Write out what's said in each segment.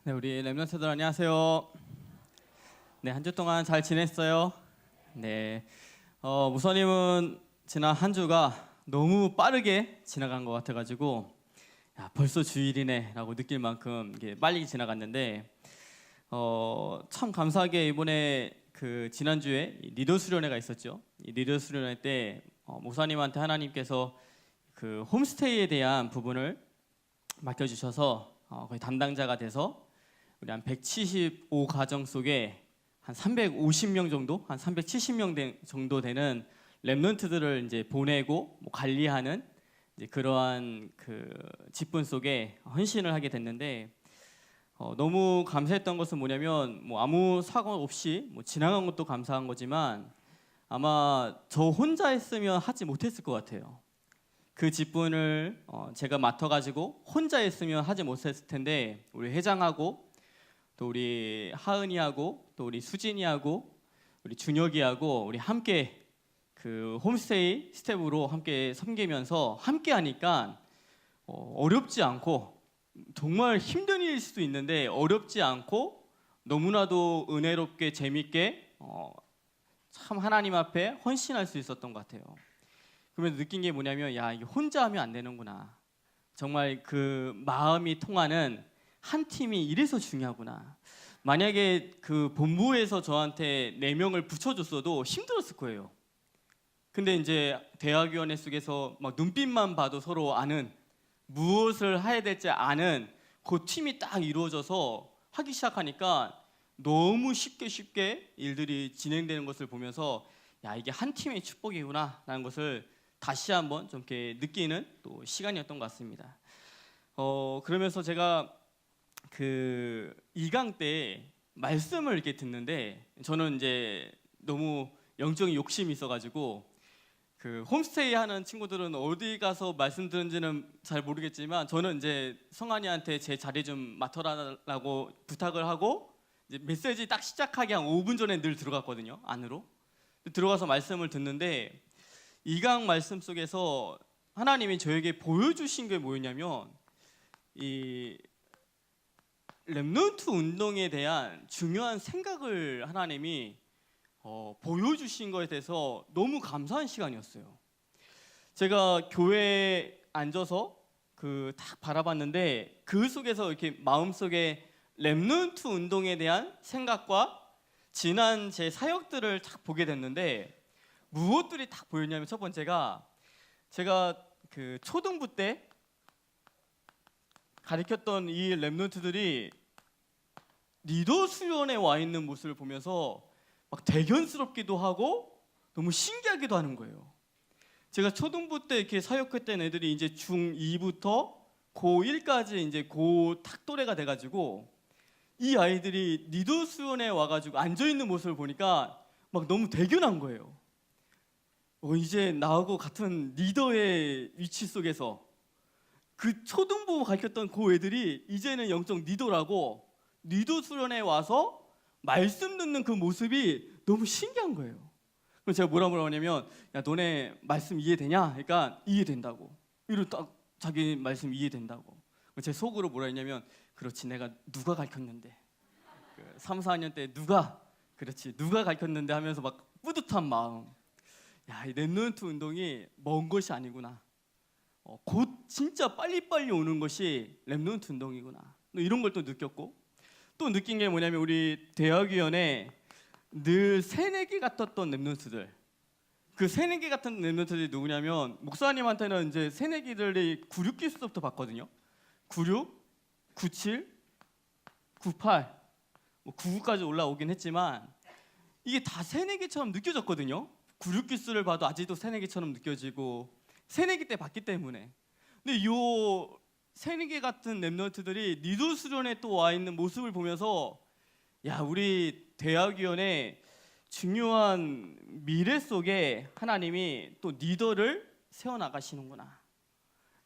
네, 우리 랩런트들 안녕하세요. 네, 한 주 동안 잘 지냈어요? 네, 무서님은 지난 한 주가 너무 빠르게 지나간 것 같아가지고 야, 벌써 주일이네라고 느낄 만큼 이게 빨리 지나갔는데 참 감사하게 이번에 그 지난주에 리더 수련회가 있었죠. 이 리더 수련회 때 목사님한테 하나님께서 그 홈스테이에 대한 부분을 맡겨주셔서 거의 담당자가 돼서 우리 한 175 가정 속에 한 350명 정도, 한 370명 정도 되는 랩런트들을 이제 보내고 관리하는 이제 그러한 그 직분 속에 헌신을 하게 됐는데 너무 감사했던 것은 뭐냐면 뭐 아무 사고 없이 뭐 지나간 것도 감사한 거지만 아마 저 혼자 했으면 하지 못했을 것 같아요. 그 직분을 제가 맡아가지고 혼자 했으면 하지 못했을 텐데 우리 회장하고 또 우리 하은이하고 또 우리 수진이하고 우리 준혁이하고 우리 함께 그 홈스테이 스텝으로 함께 섬기면서 함께 하니까 어렵지 않고 정말 힘든 일일 수도 있는데 어렵지 않고 너무나도 은혜롭게 재밌게 참 하나님 앞에 헌신할 수 있었던 것 같아요. 그러면서 느낀 게 뭐냐면 야, 이게 혼자 하면 안 되는구나. 정말 그 마음이 통하는 한 팀이 이래서 중요하구나. 만약에 그 본부에서 저한테 4명을 붙여줬어도 힘들었을 거예요. 근데 이제 대학위원회 속에서 막 눈빛만 봐도 서로 아는 무엇을 해야 될지 아는 그 팀이 딱 이루어져서 하기 시작하니까 너무 쉽게 일들이 진행되는 것을 보면서 야, 이게 한 팀의 축복이구나 라는 것을 다시 한번 좀 이렇게 느끼는 또 시간이었던 것 같습니다. 그러면서 제가 그 2강 때 말씀을 이렇게 듣는데 저는 이제 너무 영적인 욕심이 있어가지고 그 홈스테이 하는 친구들은 어디 가서 말씀 듣는지는 잘 모르겠지만 저는 이제 성환이한테 제 자리 좀 맡아라라고 부탁을 하고 이제 메시지 딱 시작하기 한 5분 전에 늘 들어갔거든요. 안으로 들어가서 말씀을 듣는데 2강 말씀 속에서 하나님이 저에게 보여주신 게 뭐였냐면 이 랩런트 운동에 대한 중요한 생각을 하나님이 보여주신 것에 대해서 너무 감사한 시간이었어요. 제가 교회에 앉아서 그 딱 바라봤는데 그 속에서 이렇게 마음속에 랩런트 운동에 대한 생각과 지난 제 사역들을 딱 보게 됐는데 무엇들이 딱 보였냐면 첫 번째가 제가 그 초등부 때 가르쳤던 이 랩런트들이 리더 수련에 와 있는 모습을 보면서 막 대견스럽기도 하고 너무 신기하기도 하는 거예요. 제가 초등부 때 이렇게 사역했던 애들이 이제 중2부터 고1까지 이제 고 탁도래가 돼가지고 이 아이들이 리더 수련에 와가지고 앉아있는 모습을 보니까 막 너무 대견한 거예요. 이제 나하고 같은 리더의 위치 속에서 그 초등부 가르쳤던 그 애들이 이제는 영적 리더라고 리더 수련회 와서 말씀 듣는 그 모습이 너무 신기한 거예요. 그래서 제가 뭐라고 하냐면 야, 너네 말씀 이해되냐? 그러니까 이해된다고. 이러고 딱 자기 말씀 이해된다고. 제 속으로 뭐라 했냐면 그렇지, 내가 누가 가르쳤는데 그 3, 4학년 때 누가 가르쳤는데 하면서 막 뿌듯한 마음. 야, 이 랩런트 운동이 먼 것이 아니구나. 곧 진짜 빨리빨리 오는 것이 랩런트 운동이구나. 이런 걸 또 느꼈고 또 느낀 게 뭐냐면 우리 대학위원회 늘 새내기 같았던 랩런트들, 그 새내기 같은 랩런트들이 누구냐면 목사님한테는 이제 새내기들이 96 기수부터 봤거든요. 96, 97, 98, 99까지 올라오긴 했지만 이게 다 새내기처럼 느껴졌거든요. 96 기수를 봐도 아직도 새내기처럼 느껴지고 새내기 때 봤기 때문에. 근데 요 새내기 같은 랩런트들이 리더 수련에 또 와 있는 모습을 보면서 야, 우리 대학위원회 중요한 미래 속에 하나님이 또 리더를 세워나가시는구나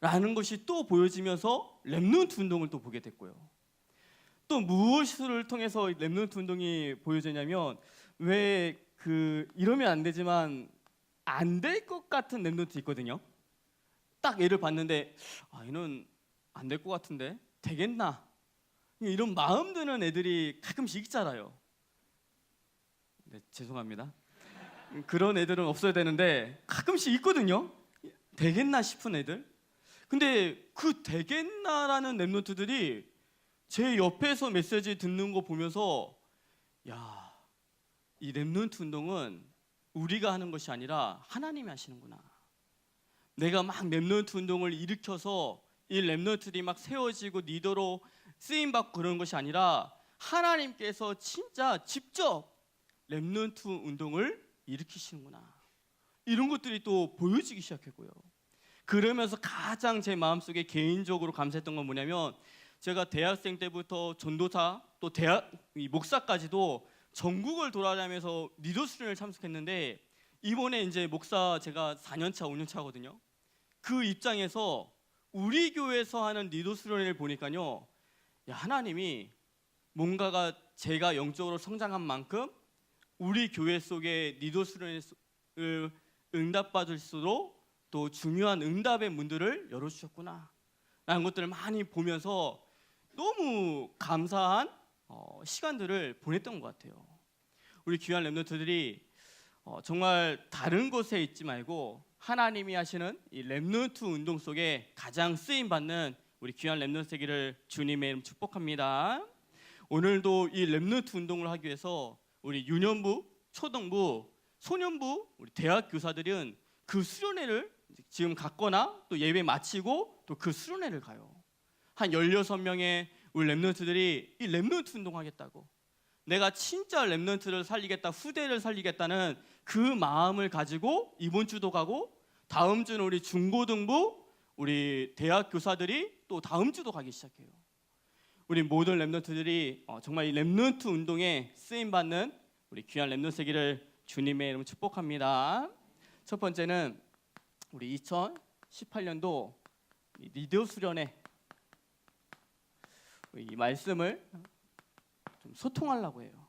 라는 것이 또 보여지면서 랩런트 운동을 또 보게 됐고요. 또 무엇을 통해서 랩런트 운동이 보여지냐면 왜 그 이러면 안 되지만 안 될 것 같은 랩런트 있거든요. 딱 얘를 봤는데 얘는 안 될 것 같은데 되겠나? 이런 마음 드는 애들이 가끔씩 있잖아요. 네, 죄송합니다. 그런 애들은 없어야 되는데 가끔씩 있거든요. 되겠나 싶은 애들. 근데 그 되겠나라는 랩런트들이 제 옆에서 메시지 듣는 거 보면서 야, 이 랩런트 운동은 우리가 하는 것이 아니라 하나님이 하시는구나. 내가 막 랩런트 운동을 일으켜서 이 랩런트들이 막 세워지고 리더로 쓰임받고 그런 것이 아니라 하나님께서 진짜 직접 랩런트 운동을 일으키시는구나. 이런 것들이 또 보여지기 시작했고요. 그러면서 가장 제 마음속에 개인적으로 감사했던 건 뭐냐면 제가 대학생 때부터 전도사 또 목사까지도 전국을 돌아다니면서 리더 수련을 참석했는데 이번에 이제 목사 제가 4년차 5년차거든요. 그 입장에서 우리 교회에서 하는 리더 수련회를 보니까요, 야, 하나님이 뭔가가 제가 영적으로 성장한 만큼 우리 교회 속에 리더 수련회를 응답받을수록 또 중요한 응답의 문들을 열어주셨구나 라는 것들을 많이 보면서 너무 감사한 시간들을 보냈던 것 같아요. 우리 귀한 랩런트들이 정말 다른 곳에 있지 말고 하나님이 하시는 이 랩런트 운동 속에 가장 쓰임받는 우리 귀한 랩런트 되기를 주님의 이름 축복합니다. 오늘도 이 랩런트 운동을 하기 위해서 우리 유년부, 초등부, 소년부, 우리 대학 교사들은 그 수련회를 지금 갔거나 또 예배 마치고 또 그 수련회를 가요. 한 16명의 우리 랩런트들이 이 랩런트 운동하겠다고, 내가 진짜 랩런트를 살리겠다, 후대를 살리겠다는 그 마음을 가지고 이번 주도 가고 다음 주는 우리 중고등부, 우리 대학 교사들이 또 다음 주도 가기 시작해요. 우리 모든 랩런트들이 정말 이 랩런트 운동에 쓰임받는 우리 귀한 랩런트 세기를 주님의 이름 축복합니다. 첫 번째는 우리 2018년도 리더 수련회 이 말씀을 좀 소통하려고 해요.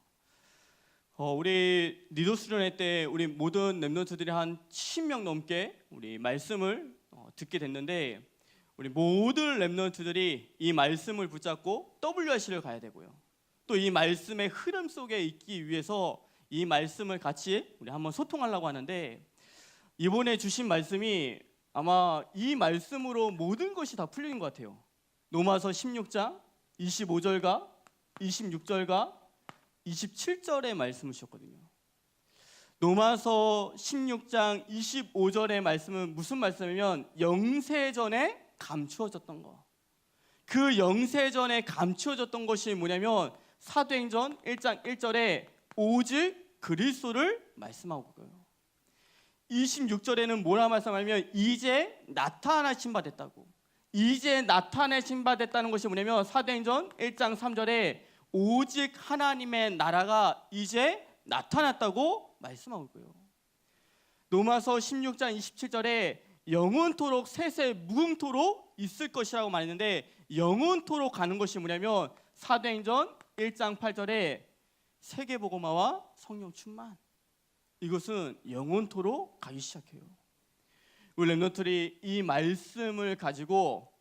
우리 리더 수련회 때 우리 모든 랩런트들이 한 70명 넘게 우리 말씀을 듣게 됐는데 우리 모든 랩런트들이 이 말씀을 붙잡고 WRC를 가야 되고요. 또 이 말씀의 흐름 속에 있기 위해서 이 말씀을 같이 우리 한번 소통하려고 하는데 이번에 주신 말씀이 아마 이 말씀으로 모든 것이 다 풀린 것 같아요. 로마서 16장 25절과 26절과 27절의 말씀을 주셨거든요. 로마서 16장 25절의 말씀은 무슨 말씀이면 영세전에 감추어졌던 거. 그 영세전에 감추어졌던 것이 뭐냐면 사도행전 1장 1절에 오직 그리스도를 말씀하고 있고요. 26절에는 뭐라 말씀하냐면 이제 나타나신 바 됐다고. 이제 나타내신 바 됐다는 것이 뭐냐면 사도행전 1장 3절에 오직 하나님의 나라가 이제 나타났다고 말씀하고 있고요. 로마서 16장 27절에 영원토록 세세 무궁토록 있을 것이라고 말했는데 영원토록 가는 것이 뭐냐면 사도행전 1장 8절에 세계복음화와 성령 충만, 이것은 영원토록 가기 시작해요. 우리 랩런트들이 이 말씀을 가지고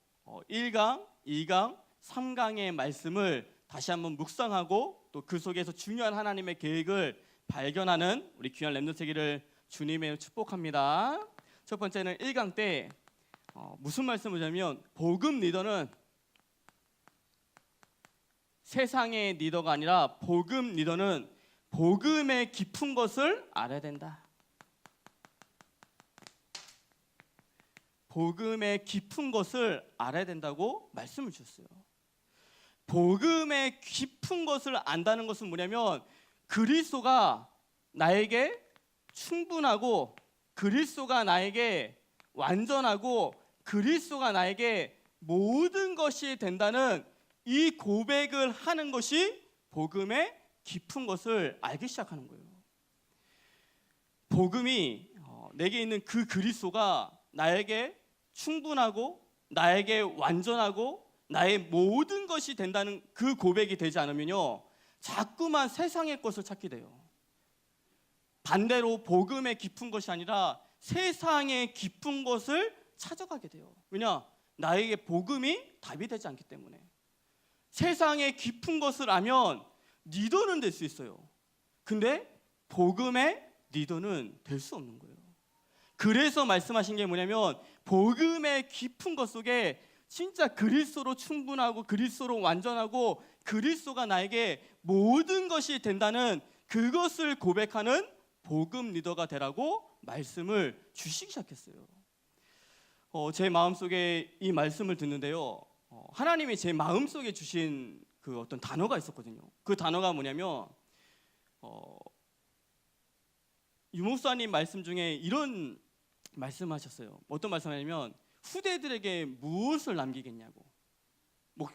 1강, 2강, 3강의 말씀을 다시 한번 묵상하고 또 그 속에서 중요한 하나님의 계획을 발견하는 우리 귀한 랩런트 세기를 주님의 축복합니다. 첫 번째는 1강 때 무슨 말씀을 하냐면 복음 리더는 세상의 리더가 아니라 복음 리더는 복음의 깊은 것을 알아야 된다. 복음의 깊은 것을 알아야 된다고 말씀을 주셨어요. 복음의 깊은 것을 안다는 것은 뭐냐면 그리스도가 나에게 충분하고 그리스도가 나에게 완전하고 그리스도가 나에게 모든 것이 된다는 이 고백을 하는 것이 복음의 깊은 것을 알기 시작하는 거예요. 복음이 내게 있는 그 그리스도가 나에게 충분하고 나에게 완전하고 나의 모든 것이 된다는 그 고백이 되지 않으면요 자꾸만 세상의 것을 찾게 돼요. 반대로 복음의 깊은 것이 아니라 세상의 깊은 것을 찾아가게 돼요. 왜냐? 나에게 복음이 답이 되지 않기 때문에. 세상의 깊은 것을 알면 리더는 될 수 있어요. 근데 복음의 리더는 될 수 없는 거예요. 그래서 말씀하신 게 뭐냐면 복음의 깊은 것 속에 진짜 그리스도로 충분하고 그리스도로 완전하고 그리스도가 나에게 모든 것이 된다는 그것을 고백하는 복음 리더가 되라고 말씀을 주시기 시작했어요. 제 마음속에 이 말씀을 듣는데요, 하나님이 제 마음속에 주신 그 어떤 단어가 있었거든요. 그 단어가 뭐냐면 유목사님 말씀 중에 이런 말씀하셨어요. 어떤 말씀하냐면 후대들에게 무엇을 남기겠냐고.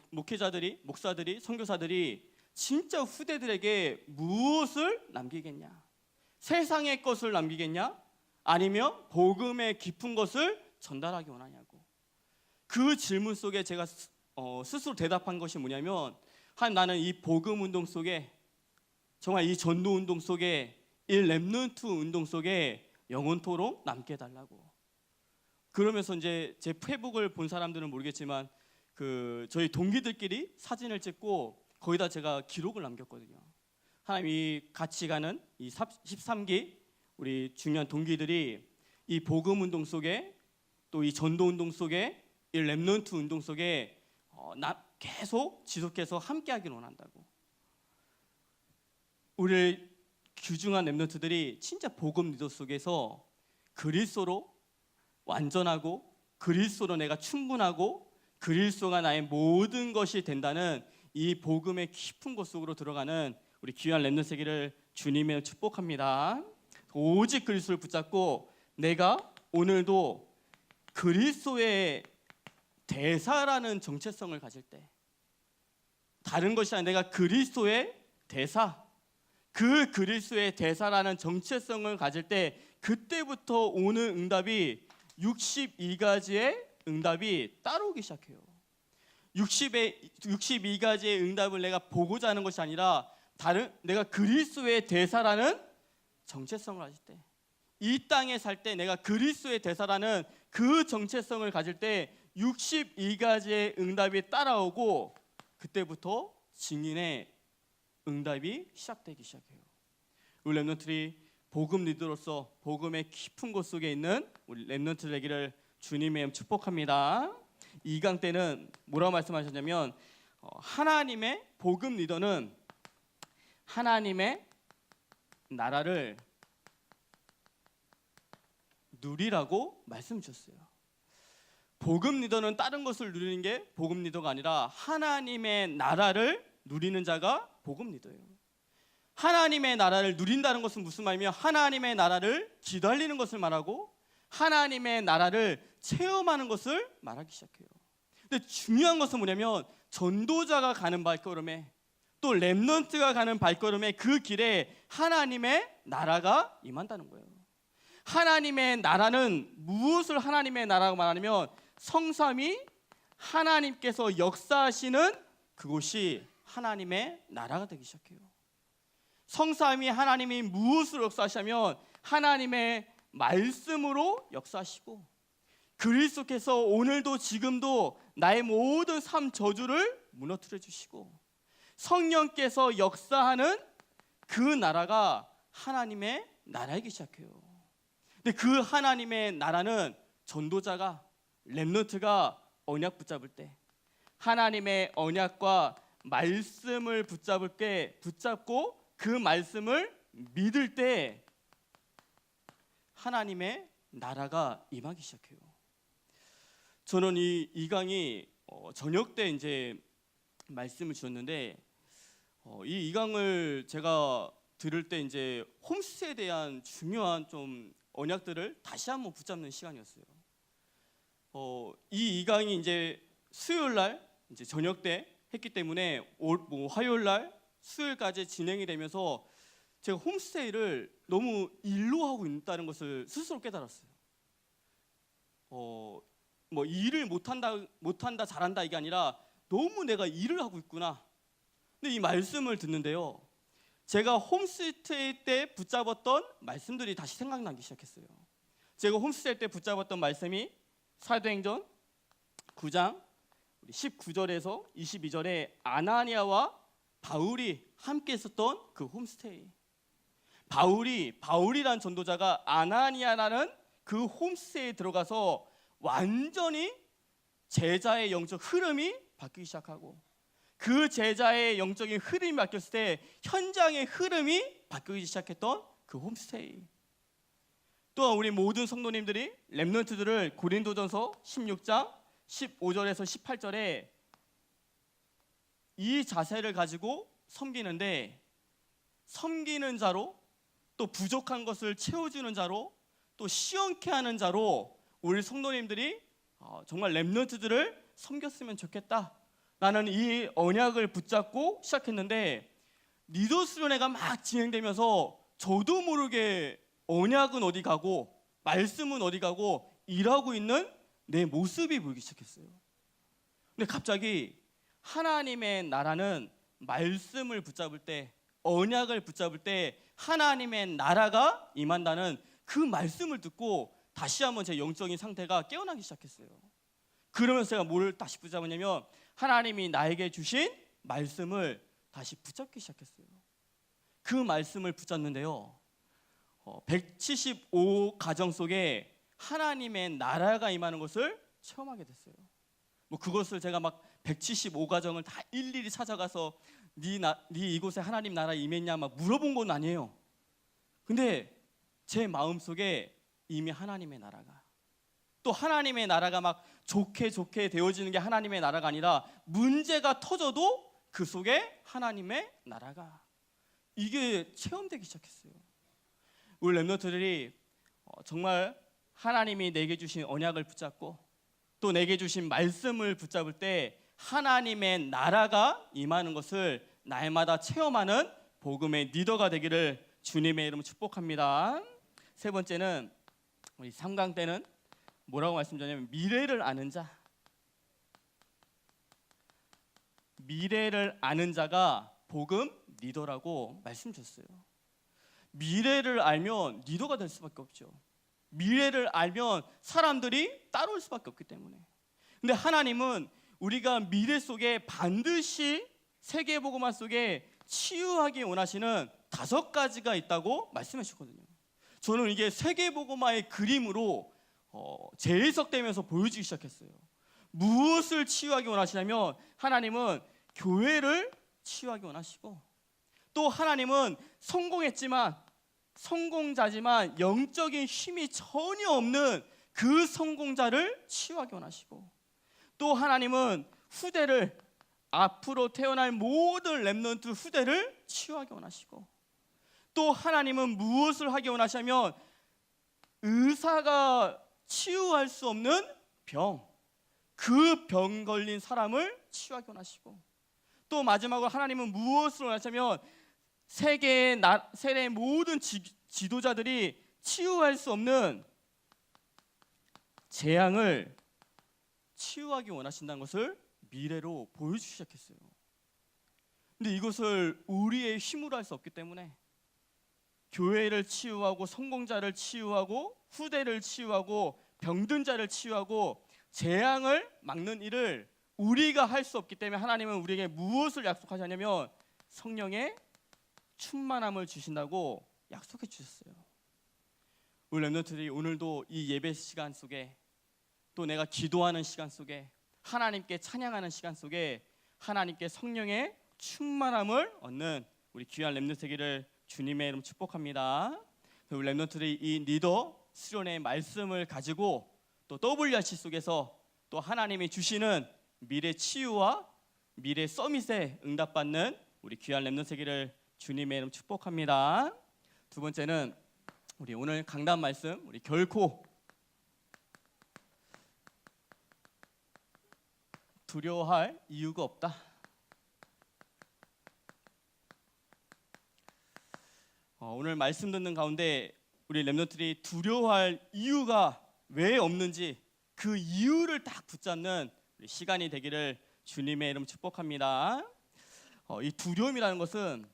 목회자들이, 목사들이, 선교사들이 진짜 후대들에게 무엇을 남기겠냐? 세상의 것을 남기겠냐? 아니면 복음의 깊은 것을 전달하기 원하냐고. 그 질문 속에 제가 스스로 대답한 것이 뭐냐면 나는 이 복음 운동 속에, 정말 이 전도 운동 속에, 이 렘넌트 운동 속에 영원토록 남게 해달라고. 그러면서 이제 제 페이북을 본 사람들은 모르겠지만 저희 동기들끼리 사진을 찍고 거기다 제가 기록을 남겼거든요. 하나님이 같이 가는 이 13기 우리 중요한 동기들이 이 복음 운동 속에, 또 이 전도 운동 속에, 이 렘넌트 운동 속에 계속 지속해서 함께하기를 원한다고. 우리 귀중한 렘넌트들이 진짜 복음 리더 속에서 그리스도로 완전하고 그리스도로 내가 충분하고 그리스도가 나의 모든 것이 된다는 이 복음의 깊은 곳 속으로 들어가는 우리 귀한 렘넌트 세계를 주님의 축복합니다. 오직 그리스도를 붙잡고 내가 오늘도 그리스도의 대사라는 정체성을 가질 때, 다른 것이 아니라 내가 그리스도의 대사, 그 그리스도의 대사라는 정체성을 가질 때 그때부터 오는 응답이 62가지의 응답이 따라오기 시작해요. 62가지의 응답을 내가 보고자 하는 것이 아니라 내가 그리스도의 대사라는 정체성을 가질 때, 이 땅에 살 때 내가 그리스도의 대사라는 그 정체성을 가질 때 62가지의 응답이 따라오고 그때부터 증인의 응답이 시작되기 시작해요. 우리 렘넌트들이 복음 리더로서 복음의 깊은 곳 속에 있는 우리 렘넌트 되기를 주님의 축복합니다. 2강 때는 뭐라고 말씀하셨냐면 하나님의 복음 리더는 하나님의 나라를 누리라고 말씀 주셨어요. 복음 리더는 다른 것을 누리는 게 복음 리더가 아니라 하나님의 나라를 누리는 자가 복음 리더예요. 하나님의 나라를 누린다는 것은 무슨 말이며 하나님의 나라를 기다리는 것을 말하고 하나님의 나라를 체험하는 것을 말하기 시작해요. 근데 중요한 것은 뭐냐면 전도자가 가는 발걸음에, 또 렘넌트가 가는 발걸음에 그 길에 하나님의 나라가 임한다는 거예요. 하나님의 나라는 무엇을 하나님의 나라라고 말하냐면 성삼위 하나님께서 역사하시는 그곳이 하나님의 나라가 되기 시작해요. 성삼위 하나님이 무엇으로 역사하시냐면 하나님의 말씀으로 역사하시고 그리스도께서 오늘도 지금도 나의 모든 삶 저주를 무너뜨려 주시고 성령께서 역사하는 그 나라가 하나님의 나라이기 시작해요. 근데 그 하나님의 나라는 전도자가, 렘넌트가 언약 붙잡을 때, 하나님의 언약과 말씀을 붙잡고 그 말씀을 믿을 때 하나님의 나라가 임하기 시작해요. 저는 이 강이 저녁 때 이제 말씀을 주셨는데 이 강을 제가 들을 때 이제 홈스에 대한 중요한 좀 언약들을 다시 한번 붙잡는 시간이었어요. 이 강이 이제 수요일 날 이제 저녁 때 했기 때문에 화요일 날 수요일까지 진행이 되면서 제가 홈스테이를 너무 일로 하고 있다는 것을 스스로 깨달았어요. 뭐 일을 못한다 잘한다 이게 아니라 너무 내가 일을 하고 있구나. 근데 이 말씀을 듣는데요, 제가 홈스테이 때 붙잡았던 말씀들이 다시 생각나기 시작했어요. 제가 홈스테이 때 붙잡았던 말씀이 사도행전 9장 19절에서 22절에 아나니아와 바울이 함께 있었던 그 홈스테이. 바울이란 전도자가 아나니아라는 그 홈스테이에 들어가서 완전히 제자의 영적 흐름이 바뀌기 시작하고, 그 제자의 영적인 흐름이 바뀌었을 때 현장의 흐름이 바뀌기 시작했던 그 홈스테이. 또한 우리 모든 성도님들이 렘넌트들을 고린도전서 16장 15절에서 18절에 이 자세를 가지고 섬기는데, 섬기는 자로, 또 부족한 것을 채워주는 자로, 또 시원케 하는 자로 우리 성도님들이 정말 렘넌트들을 섬겼으면 좋겠다 라는 이 언약을 붙잡고 시작했는데, 리더 수련회가 막 진행되면서 저도 모르게 언약은 어디 가고 말씀은 어디 가고 일하고 있는 내 모습이 보이기 시작했어요. 근데 갑자기 하나님의 나라는 말씀을 붙잡을 때, 언약을 붙잡을 때 하나님의 나라가 임한다는 그 말씀을 듣고 다시 한번 제 영적인 상태가 깨어나기 시작했어요. 그러면서 제가 뭘 다시 붙잡았냐면 하나님이 나에게 주신 말씀을 다시 붙잡기 시작했어요. 그 말씀을 붙잡는데요, 175 가정 속에 하나님의 나라가 임하는 것을 체험하게 됐어요. 뭐 그것을 제가 막 175 가정을 다 일일이 찾아가서 네 이곳에 하나님 나라 임했냐 막 물어본 건 아니에요. 근데 제 마음속에 이미 하나님의 나라가, 또 하나님의 나라가 막 좋게 되어지는 게 하나님의 나라가 아니라 문제가 터져도 그 속에 하나님의 나라가, 이게 체험되기 시작했어요. 우리 렘넌트들이 정말 하나님이 내게 주신 언약을 붙잡고 또 내게 주신 말씀을 붙잡을 때 하나님의 나라가 임하는 것을 날마다 체험하는 복음의 리더가 되기를 주님의 이름으로 축복합니다. 세 번째는, 우리 3강 때는 뭐라고 말씀드렸냐면 미래를 아는 자. 미래를 아는 자가 복음 리더라고 말씀 주셨어요. 미래를 알면 리더가 될 수밖에 없죠. 미래를 알면 사람들이 따라올 수밖에 없기 때문에. 근데 하나님은 우리가 미래 속에 반드시 세계복음화 속에 치유하기 원하시는 5가지가 있다고 말씀해 주셨거든요. 저는 이게 세계복음화의 그림으로 재해석되면서 보여지기 시작했어요. 무엇을 치유하기 원하시냐면 하나님은 교회를 치유하기 원하시고, 또 하나님은 성공자지만 영적인 힘이 전혀 없는 그 성공자를 치유하기 원하시고, 또 하나님은 앞으로 태어날 모든 렘넌트 후대를 치유하기 원하시고, 또 하나님은 무엇을 하기 원하시냐면 의사가 치유할 수 없는 그 병 걸린 사람을 치유하기 원하시고, 또 마지막으로 하나님은 무엇을 원하시냐면 세계의 모든 지도자들이 치유할 수 없는 재앙을 치유하기 원하신다는 것을 미래로 보여주기 시작했어요. 근데 이것을 우리의 힘으로 할 수 없기 때문에 교회를 치유하고 성공자를 치유하고 후대를 치유하고 병든 자를 치유하고 재앙을 막는 일을 우리가 할 수 없기 때문에 하나님은 우리에게 무엇을 약속하셨냐면 성령의 충만함을 주신다고 약속해 주셨어요. 우리 렘넌트들이 오늘도 이 예배 시간 속에, 또 내가 기도하는 시간 속에, 하나님께 찬양하는 시간 속에 하나님께 성령의 충만함을 얻는 우리 귀한 렘넌트 되기를 주님의 이름 축복합니다. 우리 렘넌트들이 이 리더 수련의 말씀을 가지고 또 WRC 속에서 또 하나님이 주시는 미래 치유와 미래 서밋에 응답받는 우리 귀한 렘넌트 되기를 주님의 이름 축복합니다. 두 번째는 우리 오늘 강단 말씀, 우리 결코 두려워할 이유가 없다. 오늘 말씀 듣는 가운데 우리 렘넌트들이 두려워할 이유가 왜 없는지 그 이유를 딱 붙잡는 시간이 되기를 주님의 이름 축복합니다. 이 두려움이라는 것은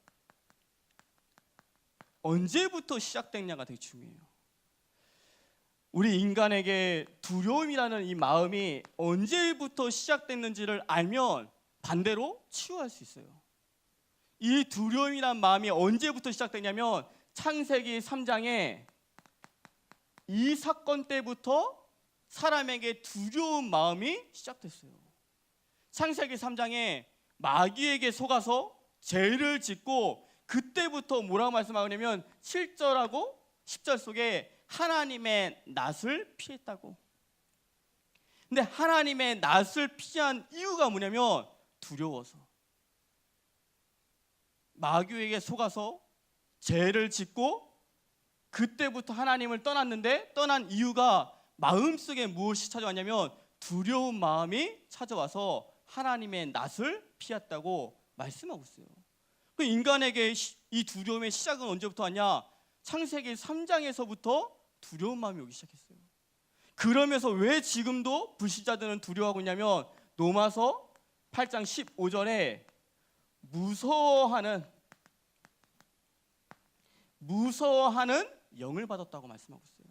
언제부터 시작됐냐가 되게 중요해요. 우리 인간에게 두려움이라는 이 마음이 언제부터 시작됐는지를 알면 반대로 치유할 수 있어요. 이 두려움이란 마음이 언제부터 시작되냐면 창세기 3장에 이 사건 때부터 사람에게 두려운 마음이 시작됐어요. 창세기 3장에 마귀에게 속아서 죄를 짓고 그때부터 뭐라고 말씀하냐면 7절하고 10절 속에 하나님의 낯을 피했다고. 근데 하나님의 낯을 피한 이유가 뭐냐면 두려워서. 마귀에게 속아서 죄를 짓고 그때부터 하나님을 떠났는데 떠난 이유가 마음속에 무엇이 찾아왔냐면 두려운 마음이 찾아와서 하나님의 낯을 피했다고 말씀하고 있어요. 그 인간에게 이 두려움의 시작은 언제부터 왔냐? 창세기 3장에서부터 두려운 마음이 오기 시작했어요. 그러면서 왜 지금도 불신자들은 두려워하고 있냐면 로마서 8장 15절에 무서워하는 영을 받았다고 말씀하고 있어요.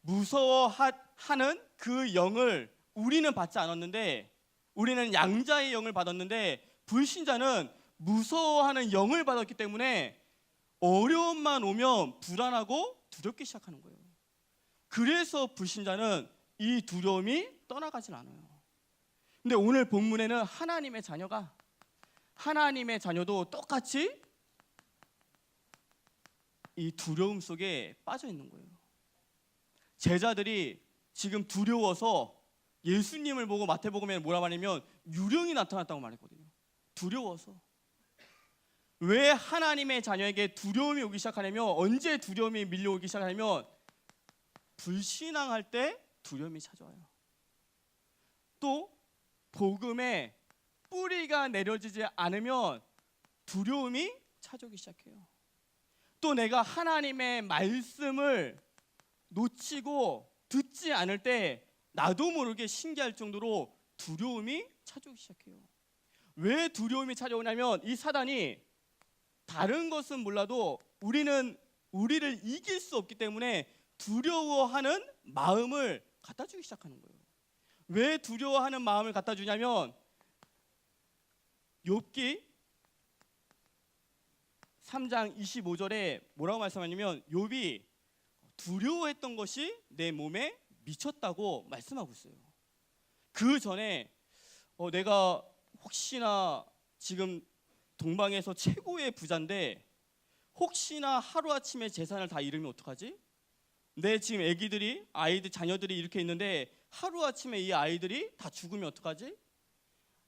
무서워하는 그 영을 우리는 받지 않았는데, 우리는 양자의 영을 받았는데 불신자는 무서워하는 영을 받았기 때문에 어려움만 오면 불안하고 두렵기 시작하는 거예요. 그래서 불신자는 이 두려움이 떠나가질 않아요. 근데 오늘 본문에는 하나님의 자녀도 똑같이 이 두려움 속에 빠져 있는 거예요. 제자들이 지금 두려워서 예수님을 보고 마태복음에 뭐라 말하냐면 유령이 나타났다고 말했거든요. 두려워서. 왜 하나님의 자녀에게 두려움이 오기 시작하냐면, 언제 두려움이 밀려오기 시작하냐면 불신앙할 때 두려움이 찾아와요. 또 복음에 뿌리가 내려지지 않으면 두려움이 찾아오기 시작해요. 또 내가 하나님의 말씀을 놓치고 듣지 않을 때 나도 모르게 신기할 정도로 두려움이 찾아오기 시작해요. 왜 두려움이 찾아오냐면 이 사단이 다른 것은 몰라도 우리를 이길 수 없기 때문에 두려워하는 마음을 갖다 주기 시작하는 거예요. 왜 두려워하는 마음을 갖다 주냐면 욥기 3장 25절에 뭐라고 말씀하냐면 욥이 두려워했던 것이 내 몸에 미쳤다고 말씀하고 있어요. 그 전에 내가 혹시나 지금 동방에서 최고의 부자인데 혹시나 하루아침에 재산을 다 잃으면 어떡하지? 내 지금 자녀들이 이렇게 있는데 하루아침에 이 아이들이 다 죽으면 어떡하지?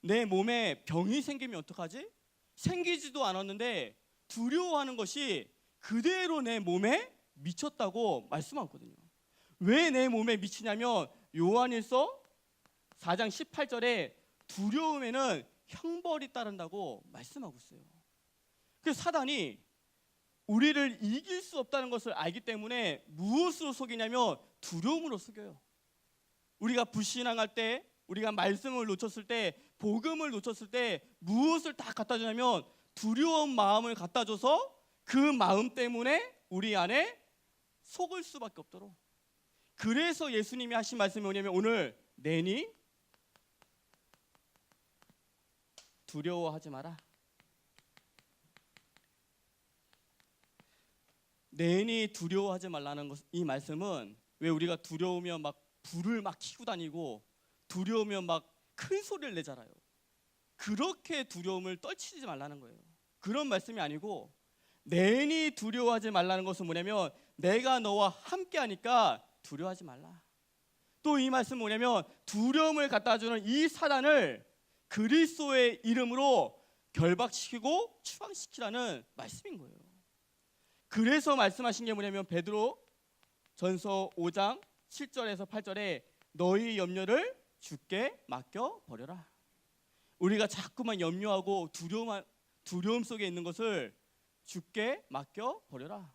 내 몸에 병이 생기면 어떡하지? 생기지도 않았는데 두려워하는 것이 그대로 내 몸에 미쳤다고 말씀하거든요. 왜 내 몸에 미치냐면 요한일서 4장 18절에 두려움에는 형벌이 따른다고 말씀하고 있어요. 그래서 사단이 우리를 이길 수 없다는 것을 알기 때문에 무엇으로 속이냐면 두려움으로 속여요. 우리가 불신앙할 때, 우리가 말씀을 놓쳤을 때, 복음을 놓쳤을 때 무엇을 다 갖다 주냐면 두려운 마음을 갖다 줘서 그 마음 때문에 우리 안에 속을 수밖에 없도록. 그래서 예수님이 하신 말씀이 뭐냐면 오늘 내니 두려워하지 마라. 내니 두려워하지 말라는 것, 이 말씀은 왜 우리가 두려우면 막 불을 막 켜고 다니고 두려우면 막 큰 소리를 내잖아요. 그렇게 두려움을 떨치지 말라는 거예요. 그런 말씀이 아니고 내니 두려워하지 말라는 것은 뭐냐면 내가 너와 함께 하니까 두려워하지 말라. 또 이 말씀은 뭐냐면 두려움을 갖다 주는 이 사단을 그리스도의 이름으로 결박시키고 추방시키라는 말씀인 거예요. 그래서 말씀하신 게 뭐냐면 베드로 전서 5장 7절에서 8절에 너희 염려를 주께 맡겨 버려라. 우리가 자꾸만 염려하고 두려움 속에 있는 것을 주께 맡겨 버려라.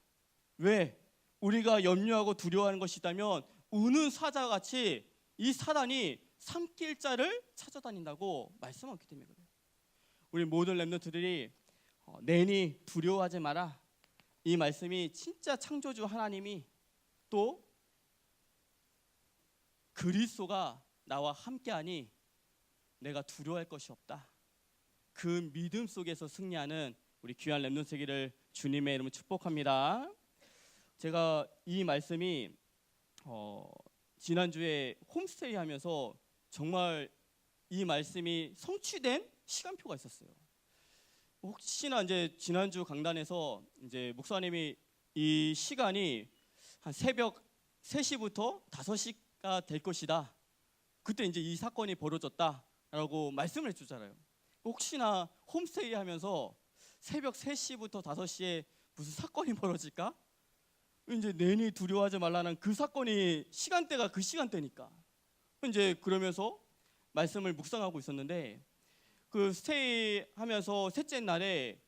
왜? 우리가 염려하고 두려워하는 것이 있다면 우는 사자와 같이 이 사단이 삼킬 자를 찾아다닌다고 말씀하기 때문에 그래요. 우리 모든 렘넌트들이 내니 두려워하지 마라. 이 말씀이 진짜 창조주 하나님이 또 그리스도가 나와 함께하니 내가 두려워할 것이 없다. 그 믿음 속에서 승리하는 우리 귀한 렘넌트 되기를 주님의 이름으로 축복합니다. 제가 이 말씀이 지난주에 홈스테이 하면서 정말 이 말씀이 성취된 시간표가 있었어요. 혹시나 이제 지난주 강단에서 이제 목사님이 이 시간이 한 새벽 3시부터 5시가 될 것이다. 그때 이제 이 사건이 벌어졌다라고 말씀을 해주잖아요. 혹시나 홈스테이 하면서 새벽 3시부터 5시에 무슨 사건이 벌어질까? 이제 내니 두려워하지 말라는 그 사건이 시간대가 그 시간대니까. 이제 그러면서 말씀을 묵상하고 있었는데 그 스테이 하면서 셋째 날에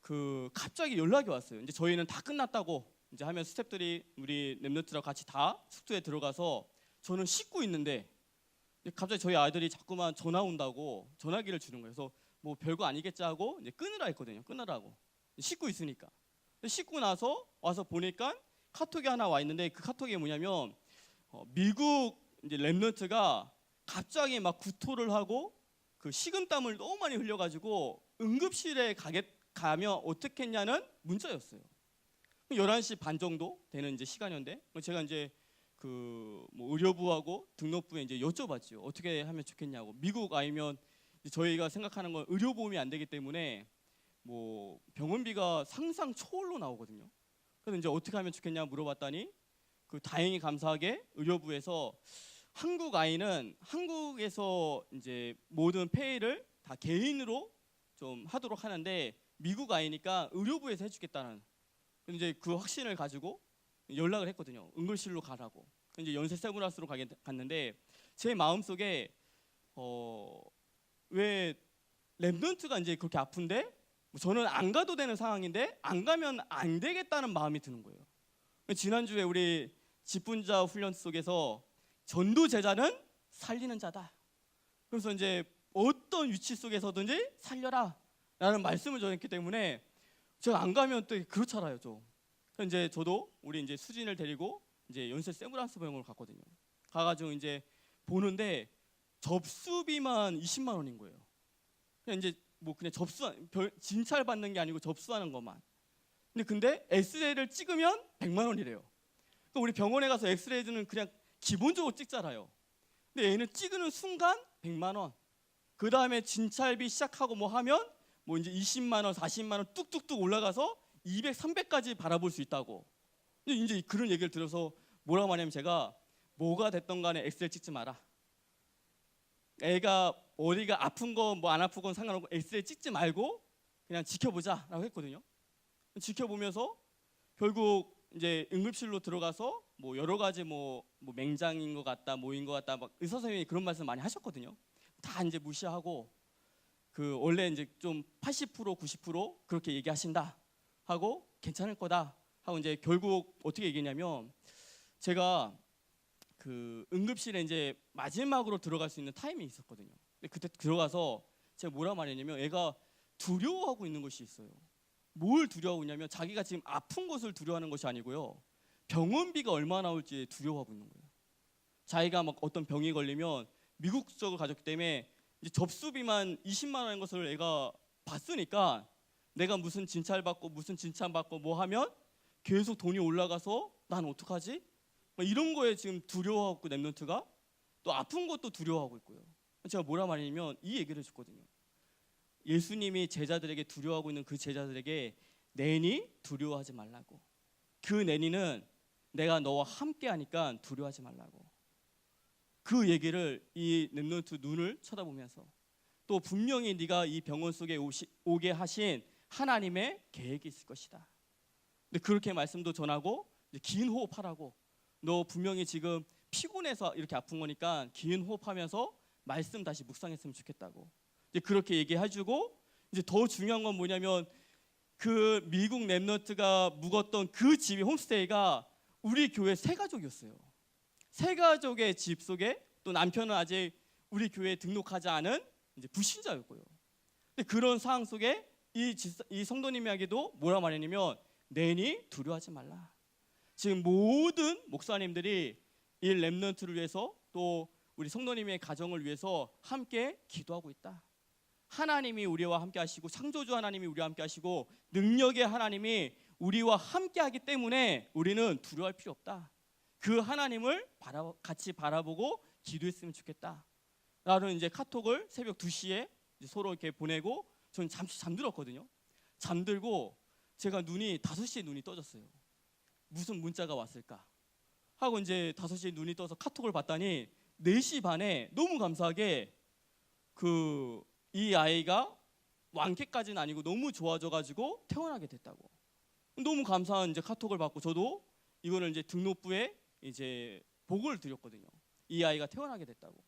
그 갑자기 연락이 왔어요. 이제 저희는 다 끝났다고 이제 하면 스태프들이 우리 렘넌트랑 같이 다 숙소에 들어가서 저는 씻고 있는데 갑자기 저희 아이들이 자꾸만 전화 온다고 전화기를 주는 거예요. 그래서 뭐 별거 아니겠지 하고 이제 끊으라 했거든요. 끊으라고. 씻고 있으니까. 씻고 나서 와서 보니까 카톡이 하나 와 있는데 그 카톡이 뭐냐면 미국 이제 렘넌트가 갑자기 막 구토를 하고 그 식은땀을 너무 많이 흘려가지고 응급실에 가면 어떻게 했냐는 문자였어요. 11시 반 정도 되는 이제 시간이었는데 제가 이제 그 뭐 의료부하고 등록부에 이제 여쭤봤죠. 어떻게 하면 좋겠냐고. 미국 아니면 저희가 생각하는 건 의료보험이 안 되기 때문에 뭐 병원비가 상상 초월로 나오거든요. 그래서 이제 어떻게 하면 좋겠냐 물어봤더니 그 다행히 감사하게 의료부에서 한국 아이는 한국에서 이제 모든 페이를 다 개인으로 좀 하도록 하는데 미국 아이니까 의료부에서 해주겠다는 이제 그 확신을 가지고 연락을 했거든요. 응급실로 가라고. 이제 연세 세브란스로 갔는데 제 마음속에 왜 렘넌트가 이제 그렇게 아픈데 저는 안 가도 되는 상황인데 안 가면 안 되겠다는 마음이 드는 거예요. 지난주에 우리 직분자 훈련 속에서 전도 제자는 살리는 자다. 그래서 이제 어떤 위치 속에서든지 살려라 라는 말씀을 전했기 때문에 제가 안 가면 또 그렇잖아요. 이제 저도 우리 이제 수진을 데리고 이제 연세 세브란스 병원으로 갔거든요. 가가지고 이제 보는데 접수비만 20만 원인 거예요. 그냥 이제 뭐 그냥 진찰 받는 게 아니고 접수하는 것만. 근데 엑스레이를 찍으면 100만 원이래요. 그러니까 우리 병원에 가서 엑스레이는 그냥 기본적으로 찍잖아요. 근데 얘는 찍는 순간 100만 원. 그 다음에 진찰비 시작하고 뭐 하면 뭐 이제 20만 원, 40만 원 뚝뚝뚝 올라가서 200, 300까지 바라볼 수 있다고. 이제 그런 얘기를 들어서 뭐라고 하냐면 제가 뭐가 됐던 간에 엑스레이 찍지 마라. 애가 어디가 아픈 거 뭐 안 아픈 건 상관없고 엑스레이 찍지 말고 그냥 지켜보자라고 했거든요. 지켜보면서 결국 이제 응급실로 들어가서 뭐 여러 가지 뭐 맹장인 것 같다, 뭐인 것 같다, 막 의사 선생님이 그런 말씀 많이 하셨거든요. 다 이제 무시하고 그 원래 이제 좀 80% 90% 그렇게 얘기하신다 하고 괜찮을 거다 하고 이제 결국 어떻게 얘기했냐면 제가 그 응급실에 이제 마지막으로 들어갈 수 있는 타임이 있었거든요. 근데 그때 들어가서 제가 뭐라 말했냐면 애가 두려워하고 있는 것이 있어요. 뭘 두려워하고 있냐면 자기가 지금 아픈 것을 두려워하는 것이 아니고요. 병원비가 얼마 나올지 두려워하고 있는 거예요. 자기가 막 어떤 병이 걸리면 미국 국적을 가졌기 때문에 이제 접수비만 20만 원인 것을 애가 봤으니까 내가 무슨 진찰 받고 뭐 하면 계속 돈이 올라가서 난 어떡하지? 이런 거에 지금 두려워하고 렘넌트가 또 아픈 것도 두려워하고 있고요. 제가 뭐라 말하냐면 이 얘기를 해줬거든요. 예수님이 제자들에게 두려워하고 있는 그 제자들에게 내니 두려워하지 말라고. 그 내니는 내가 너와 함께 하니까 두려워하지 말라고. 그 얘기를 이 렘넌트 눈을 쳐다보면서 또 분명히 네가 이 병원 속에 오게 하신 하나님의 계획이 있을 것이다. 근데 그렇게 말씀도 전하고 긴 호흡하라고. 너 분명히 지금 피곤해서 이렇게 아픈 거니까 긴 호흡하면서 말씀 다시 묵상했으면 좋겠다고. 이제 그렇게 얘기해주고 이제 더 중요한 건 뭐냐면 그 미국 렘넌트가 묵었던 그 집이 홈스테이가 우리 교회 세 가족이었어요. 세 가족의 집 속에 또 남편은 아직 우리 교회에 등록하지 않은 이제 불신자였고요. 근데 그런 상황 속에 이 성도님에게도 뭐라 말했냐면 내니 두려워하지 말라. 지금 모든 목사님들이 이 렘넌트를 위해서 또 우리 성도님의 가정을 위해서 함께 기도하고 있다. 하나님이 우리와 함께 하시고 창조주 하나님이 우리와 함께 하시고 능력의 하나님이 우리와 함께 하기 때문에 우리는 두려워할 필요 없다. 그 하나님을 같이 바라보고 기도했으면 좋겠다. 나는 이제 카톡을 새벽 2시에 서로 이렇게 보내고 저는 잠시 잠들었거든요. 잠들고 제가 5시에 눈이 떠졌어요. 무슨 문자가 왔을까 하고 이제 5시에 눈이 떠서 카톡을 봤더니 4시 반에 너무 감사하게 이 아이가 완쾌까지는 아니고 너무 좋아져가지고 퇴원하게 됐다고. 너무 감사한 이제 카톡을 받고 저도 이거는 이제 등록부에 이제 보고를 드렸거든요. 이 아이가 퇴원하게 됐다고.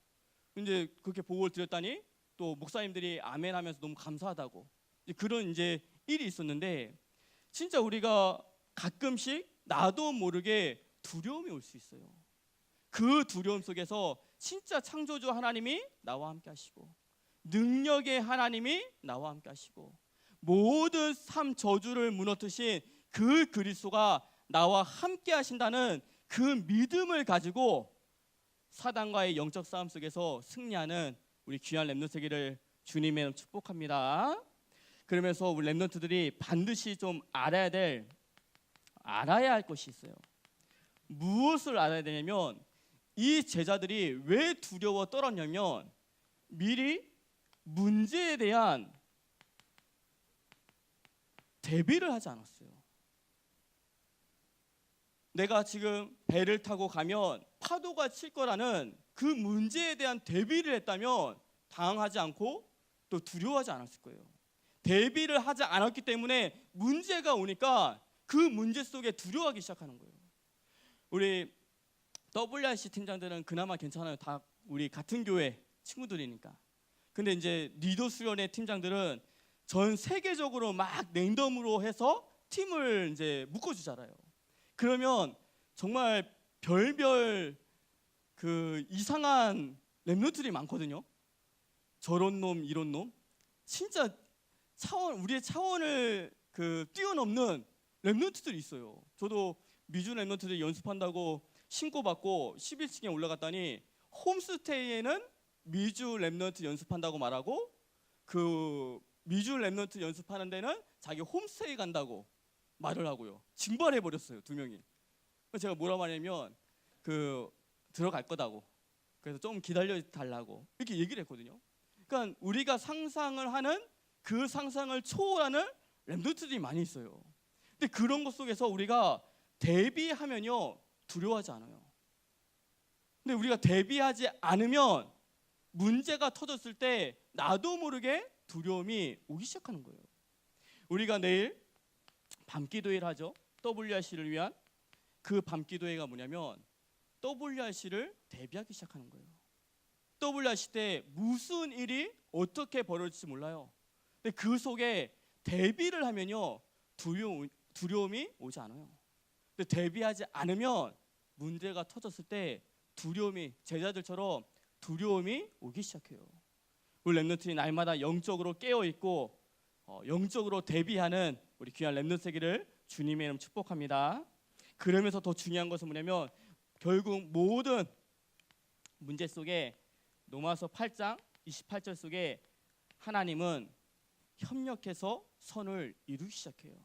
근데 그렇게 보고를 드렸더니 또 목사님들이 아멘하면서 너무 감사하다고. 그런 이제 일이 있었는데 진짜 우리가 가끔씩 나도 모르게 두려움이 올 수 있어요. 그 두려움 속에서 진짜 창조주 하나님이 나와 함께 하시고 능력의 하나님이 나와 함께 하시고 모든 삶 저주를 무너뜨신 그 그리스도가 나와 함께 하신다는 그 믿음을 가지고 사단과의 영적 싸움 속에서 승리하는 우리 귀한 렘넌트 세계를 주님의 축복합니다. 그러면서 우리 렘넌트들이 반드시 좀 알아야 할 것이 있어요. 무엇을 알아야 되냐면 이 제자들이 왜 두려워 떨었냐면 미리 문제에 대한 대비를 하지 않았어요. 내가 지금 배를 타고 가면 파도가 칠 거라는 그 문제에 대한 대비를 했다면 당황하지 않고 또 두려워하지 않았을 거예요. 대비를 하지 않았기 때문에 문제가 오니까 그 문제 속에 두려워하기 시작하는 거예요. 우리 WRC 팀장들은 그나마 괜찮아요. 다 우리 같은 교회 친구들이니까. 근데 이제 리더 수련회 팀장들은 전 세계적으로 막 랜덤으로 해서 팀을 이제 묶어주잖아요. 그러면 정말 별별 그 이상한 렘넌트들이 많거든요. 저런 놈 이런 놈 진짜 우리의 차원을 뛰어넘는 렘넌트들이 있어요. 저도 미주 렘넌트들 연습한다고 신고받고 11층에 올라갔더니 홈스테이에는 미주 렘넌트 연습한다고 말하고 그 미주 렘넌트 연습하는 데는 자기 홈스테이 간다고 말을 하고요. 증발해 버렸어요, 2명이. 제가 뭐라 말하냐면 들어갈 거다고. 그래서 좀 기다려 달라고 이렇게 얘기를 했거든요. 그러니까 우리가 상상을 하는 그 상상을 초월하는 렘넌트들이 많이 있어요. 근데 그런 것 속에서 우리가 대비하면요 두려워하지 않아요. 근데 우리가 대비하지 않으면 문제가 터졌을 때 나도 모르게 두려움이 오기 시작하는 거예요. 우리가 내일 밤기도회를 하죠. WRC를 위한 그 밤기도회가 뭐냐면 WRC를 대비하기 시작하는 거예요. WRC 때 무슨 일이 어떻게 벌어질지 몰라요. 근데 그 속에 대비를 하면요 두려움이 오지 않아요. 근데 대비하지 않으면 문제가 터졌을 때 두려움이 제자들처럼 두려움이 오기 시작해요. 우리 렘넌트들이 날마다 영적으로 깨어 있고 영적으로 대비하는 우리 귀한 렘넌트 세계를 주님의 이름 축복합니다. 그러면서 더 중요한 것은 뭐냐면 결국 모든 문제 속에 로마서 8장 28절 속에 하나님은 협력해서 선을 이루기 시작해요.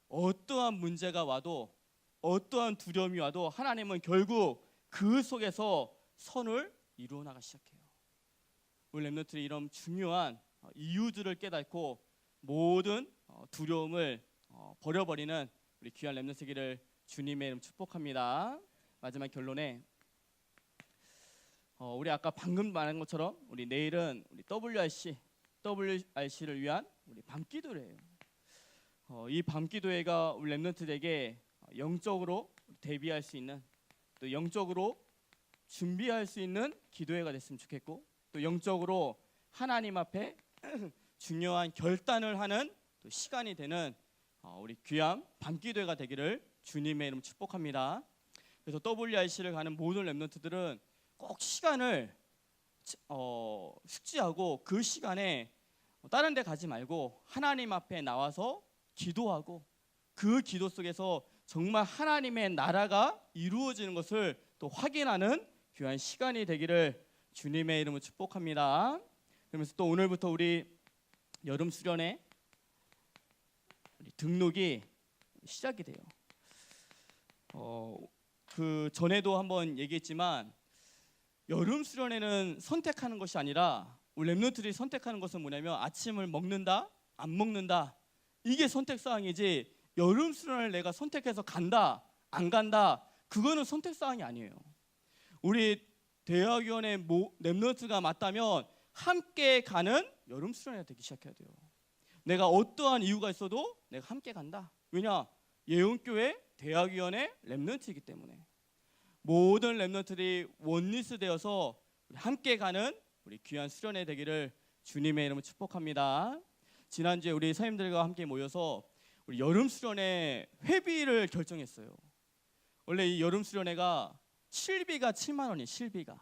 어떠한 문제가 와도 어떠한 두려움이 와도 하나님은 결국 그 속에서 선을 이루어 나가기 시작해요. 우리 렘넌트들이 이런 중요한 이유들을 깨닫고 모든 두려움을 버려버리는 우리 귀한 렘넌트 세계를 주님의 이름 축복합니다. 마지막 결론에 우리 아까 방금 말한 것처럼 우리 내일은 우리 WRC를 위한 우리 밤기도회예요. 이 밤기도회가 우리 렘넌트들에게 영적으로 대비할 수 있는 또 영적으로 준비할 수 있는 기도회가 됐으면 좋겠고 또 영적으로 하나님 앞에 중요한 결단을 하는 또 시간이 되는 우리 귀한 밤기도회가 되기를 주님의 이름 축복합니다. 그래서 WRC를 가는 모든 렘넌트들은 꼭 시간을 숙지하고 그 시간에 다른 데 가지 말고 하나님 앞에 나와서 기도하고 그 기도 속에서 정말 하나님의 나라가 이루어지는 것을 또 확인하는 귀한 시간이 되기를 주님의 이름으로 축복합니다. 그러면서 또 오늘부터 우리 여름 수련회 등록이 시작이 돼요. 그 전에도 한번 얘기했지만 여름 수련회는 선택하는 것이 아니라 우리 랩런트들이 선택하는 것은 뭐냐면 아침을 먹는다, 안 먹는다, 이게 선택 사항이지 여름 수련회를 내가 선택해서 간다, 안 간다, 그거는 선택 사항이 아니에요. 우리 대학위원회 랩런트가 맞다면 함께 가는 여름 수련회가 되기 시작해야 돼요. 내가 어떠한 이유가 있어도 내가 함께 간다. 왜냐? 예언교회 대학위원회 랩런트이기 때문에 모든 랩런트들이 원리스 되어서 함께 가는 우리 귀한 수련회 되기를 주님의 이름으로 축복합니다. 지난주에 우리 선생님들과 함께 모여서 우리 여름 수련회 회비를 결정했어요. 원래 이 여름 수련회가 실비가 7만 원이에요. 실비가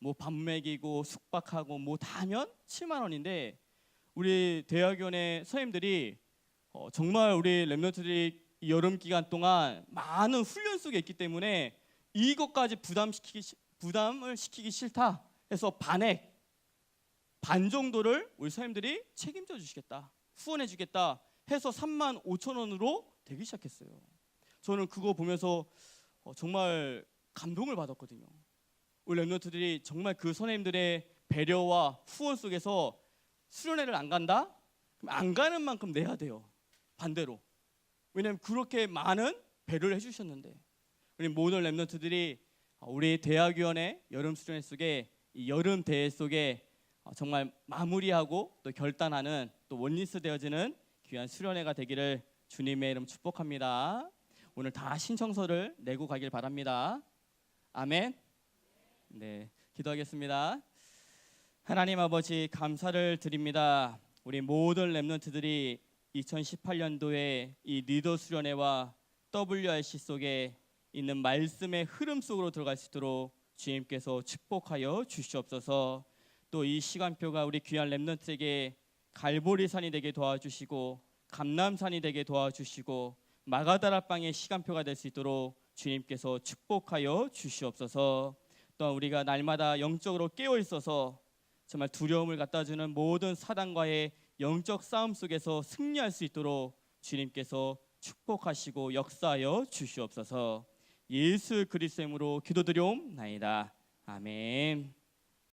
뭐 밥 먹이고 숙박하고 뭐 다 하면 7만 원인데 우리 대학위원회 선생님들이 정말 우리 랩런트들이 이 여름 기간 동안 많은 훈련 속에 있기 때문에 이것까지 부담을 시키기 싫다 해서 반 정도를 우리 선생님들이 책임져 주시겠다, 후원해 주겠다 해서 3만 5천 원으로 되기 시작했어요. 저는 그거 보면서 정말 감동을 받았거든요. 우리 랩런트들이 정말 그 선생님들의 배려와 후원 속에서 수련회를 안 간다? 그럼 안 가는 만큼 내야 돼요. 반대로. 왜냐하면 그렇게 많은 배려를 해주셨는데 우리 모든 랩런트들이 우리 대학위원회 여름 수련회 속에 이 여름 대회 속에 정말 마무리하고 또 결단하는 또 원리스 되어지는 귀한 수련회가 되기를 주님의 이름 축복합니다. 오늘 다 신청서를 내고 가길 바랍니다. 아멘. 네, 기도하겠습니다. 하나님 아버지 감사를 드립니다. 우리 모든 랩런트들이 2018년도에 이 리더 수련회와 WRC 속에 있는 말씀의 흐름 속으로 들어갈 수 있도록 주님께서 축복하여 주시옵소서. 또 이 시간표가 우리 귀한 랩런트에게 갈보리산이 되게 도와주시고 감람산이 되게 도와주시고 마가다라방의 시간표가 될 수 있도록 주님께서 축복하여 주시옵소서. 또 우리가 날마다 영적으로 깨어 있어서 정말 두려움을 갖다 주는 모든 사단과의 영적 싸움 속에서 승리할 수 있도록 주님께서 축복하시고 역사하여 주시옵소서. 예수 그리스도의 이름으로 기도드리옵나이다. 아멘.